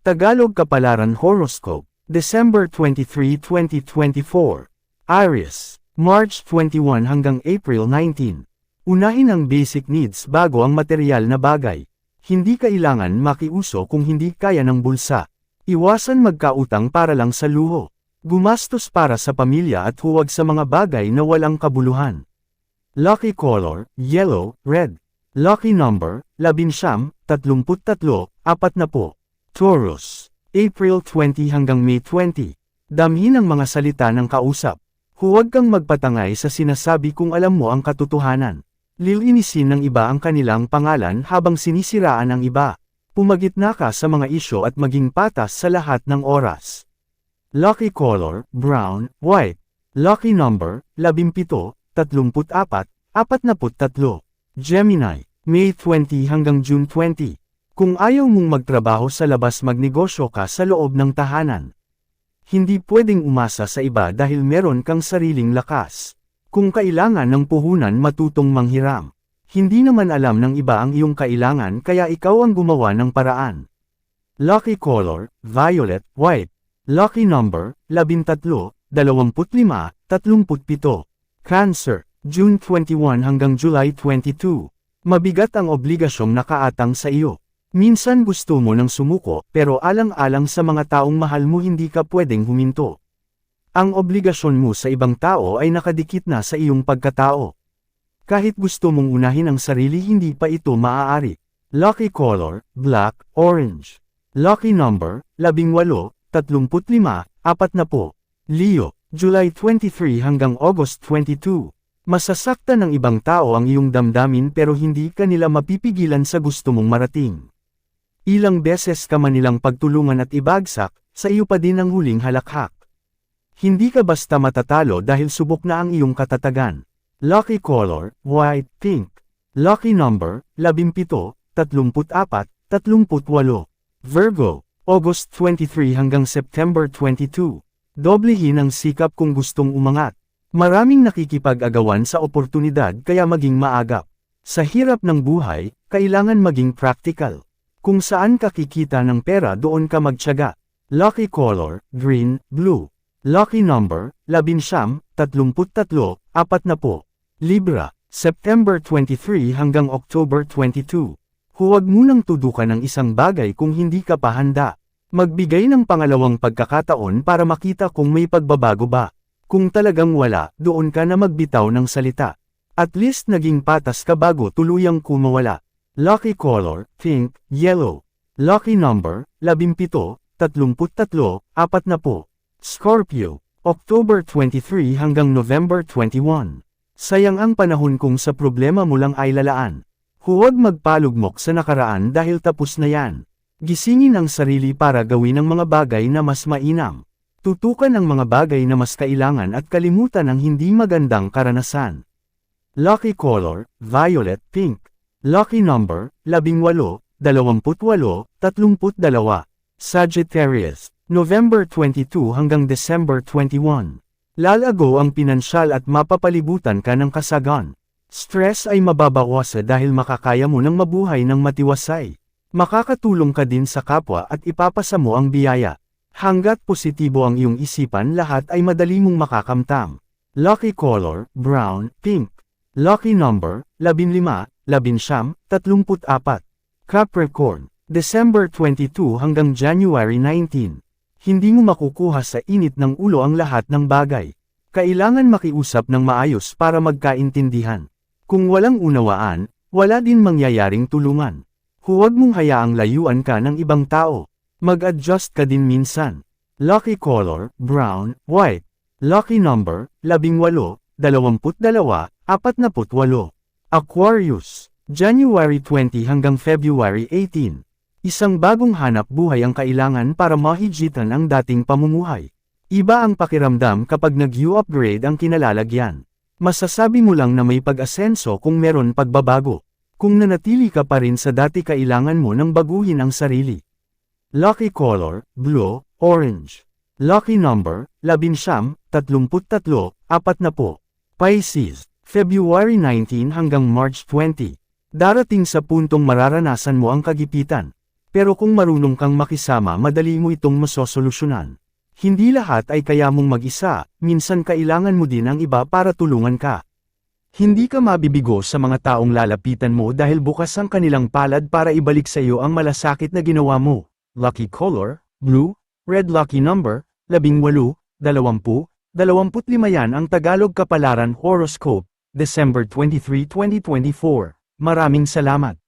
Tagalog Kapalaran Horoscope, December 23, 2024. Aries, March 21 hanggang April 19. Unahin ang basic needs bago ang material na bagay. Hindi kailangan makiuso kung hindi kaya ng bulsa. Iwasan magkautang para lang sa luho. Gumastos para sa pamilya at huwag sa mga bagay na walang kabuluhan. Lucky color, yellow, red. Lucky number, 11, 33, 40. Taurus, April 20 hanggang May 20. Damhin ang mga salita ng kausap. Huwag kang magpatangay sa sinasabi kung alam mo ang katotohanan. Lilinisin ng iba ang kanilang pangalan habang sinisiraan ang iba. Pumagitna ka sa mga isyo at maging patas sa lahat ng oras. Lucky color, brown, white. Lucky number, 17, 34, 43. Gemini, May 20 hanggang June 20. Kung ayaw mong magtrabaho sa labas, magnegosyo ka sa loob ng tahanan. Hindi pwedeng umasa sa iba dahil meron kang sariling lakas. Kung kailangan ng puhunan, matutong manghiram. Hindi naman alam ng iba ang iyong kailangan kaya ikaw ang gumawa ng paraan. Lucky color, violet, white. Lucky number, 13, 25, 37. Cancer, June 21 hanggang July 22. Mabigat ang obligasyong nakaatang sa iyo. Minsan gusto mo nang sumuko, pero alang-alang sa mga taong mahal mo hindi ka pwedeng huminto. Ang obligasyon mo sa ibang tao ay nakadikit na sa iyong pagkatao. Kahit gusto mong unahin ang sarili, hindi pa ito maaari. Lucky color, black, orange. Lucky number, 18, 35, 40. Leo, July 23 hanggang August 22. Masasaktan ng ibang tao ang iyong damdamin pero hindi ka nila mapipigilan sa gusto mong marating. Ilang beses ka man nilang pagtulungan at ibagsak, sa iyo pa din ang huling halakhak. Hindi ka basta matatalo dahil subok na ang iyong katatagan. Lucky color, white, pink. Lucky number, 17, 34, 38. Virgo, August 23 hanggang September 22. Doblehin ang sikap kung gustong umangat. Maraming nakikipag-agawan sa oportunidad kaya maging maagap. Sa hirap ng buhay, kailangan maging practical. Kung saan ka kikita ng pera, doon ka magtiyaga. Lucky color, green, blue. Lucky number, 11, 33, 40. Libra, September 23 hanggang October 22. Huwag munang tudukan ng isang bagay kung hindi ka pa handa. Magbigay ng pangalawang pagkakataon para makita kung may pagbabago ba. Kung talagang wala, doon ka na magbitaw ng salita. At least naging patas ka bago tuluyang kumawala. Lucky color, pink, yellow. Lucky number, 17, 33, 40. Scorpio, October 23 hanggang November 21. Sayang ang panahon kung sa problema mo lang ay lalaan. Huwag magpalugmok sa nakaraan dahil tapos na yan. Gisingin ang sarili para gawin ang mga bagay na mas mainam. Tutukan ang mga bagay na mas kailangan at kalimutan ang hindi magandang karanasan. Lucky color, violet, pink. Lucky number, 18, 28, 32. Sagittarius, November 22 hanggang December 21. Lalago ang pinansyal at mapapalibutan ka ng kasagan. Stress ay mababawasan dahil makakaya mo ng mabuhay ng matiwasay. Makakatulong ka din sa kapwa at ipapasa mo ang biyaya. Hanggat positibo ang iyong isipan, lahat ay madali mong makakamtam. Lucky color, brown, pink. Lucky number, 15, 11, 34. Capricorn, December 22 hanggang January 19. Hindi mo makukuha sa init ng ulo ang lahat ng bagay. Kailangan makiusap ng maayos para magkaintindihan. Kung walang unawaan, wala din mangyayaring tulungan. Huwag mong hayaang layuan ka ng ibang tao. Mag-adjust ka din minsan. Lucky color, brown, white. Lucky number, 18, 22, 48. Aquarius, January 20 hanggang February 18. Isang bagong hanap buhay ang kailangan para mahigitan ang dating pamumuhay. Iba ang pakiramdam kapag nag-upgrade ang kinalalagyan. Masasabi mo lang na may pag-asenso kung meron pagbabago. Kung nanatili ka pa rin sa dati, kailangan mo nang baguhin ang sarili. Lucky color, blue, orange. Lucky number, 11, 33, 40. Pisces, February 19 hanggang March 20. Darating sa puntong mararanasan mo ang kagipitan. Pero kung marunong kang makisama madali mo itong masosolusyonan. Hindi lahat ay kaya mong mag-isa, minsan kailangan mo din ang iba para tulungan ka. Hindi ka mabibigo sa mga taong lalapitan mo dahil bukas ang kanilang palad para ibalik sa iyo ang malasakit na ginawa mo. Lucky color, blue, red lucky number, 18, 20, 25 yan ang Tagalog Kapalaran Horoscope, December 23, 2024. Maraming salamat.